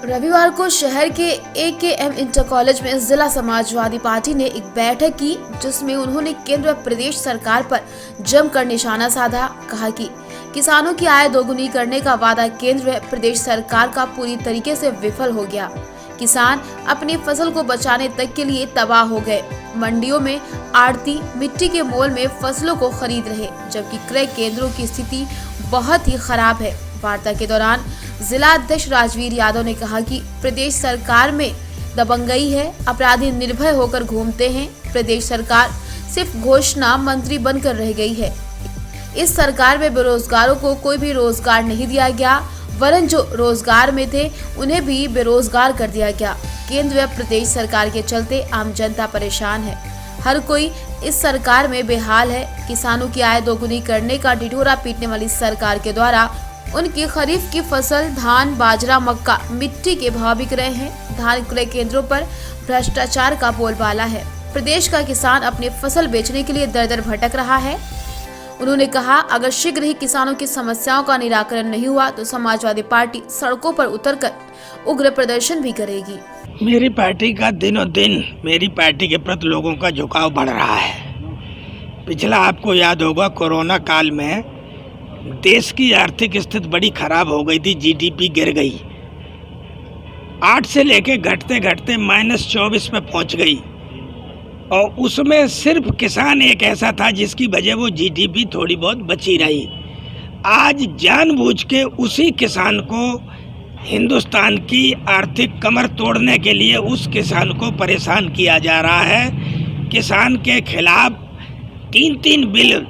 रविवार को शहर के AKM इंटर कॉलेज में जिला समाजवादी पार्टी ने एक बैठक की, जिसमें उन्होंने केंद्र व प्रदेश सरकार पर जमकर निशाना साधा। कहा कि किसानों की आय दोगुनी करने का वादा केंद्र व प्रदेश सरकार का पूरी तरीके से विफल हो गया। किसान अपनी फसल को बचाने तक के लिए तबाह हो गए। मंडियों में आड़ती मिट्टी के मोल में फसलों को खरीद रहे, जबकि क्रय केंद्रों की स्थिति बहुत ही खराब है। वार्ता के दौरान जिला अध्यक्ष राजवीर यादव ने कहा कि प्रदेश सरकार में दबंगई है, अपराधी निर्भय होकर घूमते हैं। प्रदेश सरकार सिर्फ घोषणा मंत्री बनकर रह गई है। इस सरकार में बेरोजगारों को कोई भी रोजगार नहीं दिया गया, वरन जो रोजगार में थे उन्हें भी बेरोजगार कर दिया गया। केंद्र व प्रदेश सरकार के चलते आम जनता परेशान है। हर कोई इस सरकार में बेहाल है। किसानों की आय दोगुनी करने का ढिढोरा पीटने वाली सरकार के द्वारा उनकी खरीफ की फसल धान, बाजरा, मक्का मिट्टी के भाव बिक रहे हैं। धान क्रय केंद्रों पर भ्रष्टाचार का बोलबाला है। प्रदेश का किसान अपनी फसल बेचने के लिए दर दर भटक रहा है। उन्होंने कहा, अगर शीघ्र ही किसानों की समस्याओं का निराकरण नहीं हुआ तो समाजवादी पार्टी सड़कों पर उतरकर उग्र प्रदर्शन भी करेगी। मेरी पार्टी का दिनों दिन मेरी पार्टी के प्रति लोगों का झुकाव बढ़ रहा है। पिछला आपको याद होगा, कोरोना काल में देश की आर्थिक स्थिति बड़ी खराब हो गई थी। जीडीपी गिर गई, 8 से लेके घटते घटते -24 पे पहुंच गई, और उसमें सिर्फ किसान एक ऐसा था जिसकी वजह वो जीडीपी थोड़ी बहुत बची रही। आज जानबूझ के उसी किसान को हिंदुस्तान की आर्थिक कमर तोड़ने के लिए उस किसान को परेशान किया जा रहा है। किसान के खिलाफ 3 बिल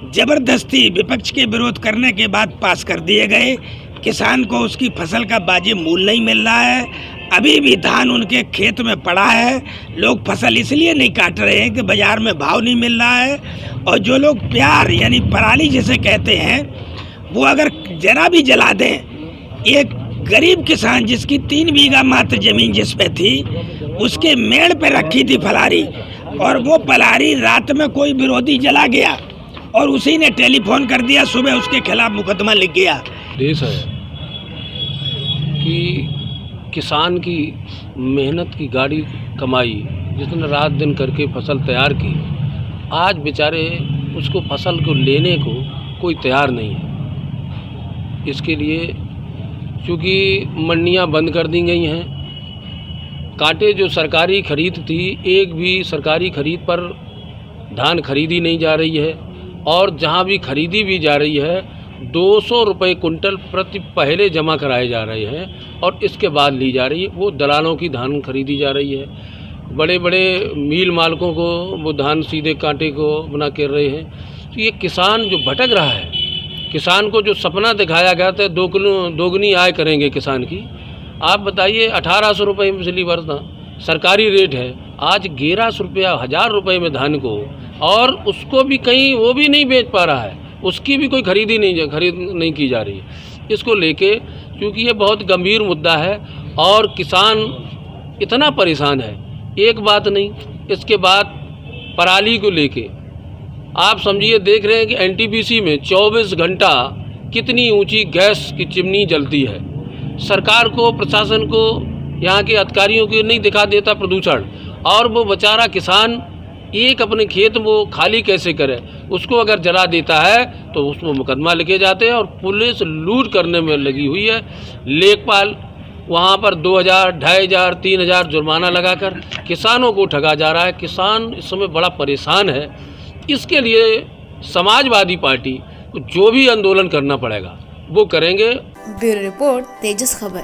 जबरदस्ती विपक्ष के विरोध करने के बाद पास कर दिए गए। किसान को उसकी फसल का वाजिब मूल्य नहीं मिल रहा है। अभी भी धान उनके खेत में पड़ा है। लोग फसल इसलिए नहीं काट रहे हैं कि बाजार में भाव नहीं मिल रहा है। और जो लोग प्यार यानी पराली जिसे कहते हैं, वो अगर जरा भी जला दें, एक गरीब किसान जिसकी 3 बीघा मात्र जमीन जिस पे थी, उसके मेड़ पे रखी थी फलारी, और वो फलारी रात में कोई विरोधी जला गया और उसी ने टेलीफोन कर दिया, सुबह उसके खिलाफ मुकदमा लिख गया। देश है कि किसान की मेहनत की गाड़ी कमाई, जिसने रात दिन करके फसल तैयार की, आज बेचारे उसको फसल को लेने को कोई तैयार नहीं है। इसके लिए चूँकि मंडियां बंद कर दी गई हैं, कांटे जो सरकारी खरीद थी, एक भी सरकारी खरीद पर धान खरीदी नहीं जा रही है, और जहां भी खरीदी भी जा रही है 200 रुपये कुंटल प्रति पहले जमा कराए जा रहे हैं, और इसके बाद ली जा रही है। वो दलालों की धान खरीदी जा रही है। बड़े बड़े मील मालिकों को वो धान सीधे कांटे को बना कर रहे हैं। तो ये किसान जो भटक रहा है, किसान को जो सपना दिखाया गया था दोगुनी आय करेंगे किसान की, आप बताइए 1800 रुपये में पिछली वर्ष था सरकारी रेट है, आज 1100 रुपया 1000 रुपये में धान को, और उसको भी कहीं वो भी नहीं बेच पा रहा है, उसकी भी कोई खरीद नहीं की जा रही है। इसको लेके क्योंकि ये बहुत गंभीर मुद्दा है और किसान इतना परेशान है, एक बात नहीं, इसके बाद पराली को लेके आप समझिए, देख रहे हैं कि एनटीपीसी में 24 घंटा कितनी ऊंची गैस की चिमनी जलती है। सरकार को, प्रशासन को, यहाँ के अधिकारियों को नहीं दिखा देता प्रदूषण, और वो बेचारा किसान एक अपने खेत वो खाली कैसे करे, उसको अगर जला देता है तो उसमें मुकदमा लिखे जाते हैं, और पुलिस लूट करने में लगी हुई है। लेखपाल वहाँ पर 2000, 2500, 3000 जुर्माना लगाकर किसानों को ठगा जा रहा है। किसान इस समय बड़ा परेशान है। इसके लिए समाजवादी पार्टी को जो भी आंदोलन करना पड़ेगा वो करेंगे। ब्यूरो रिपोर्ट, तेजस खबर।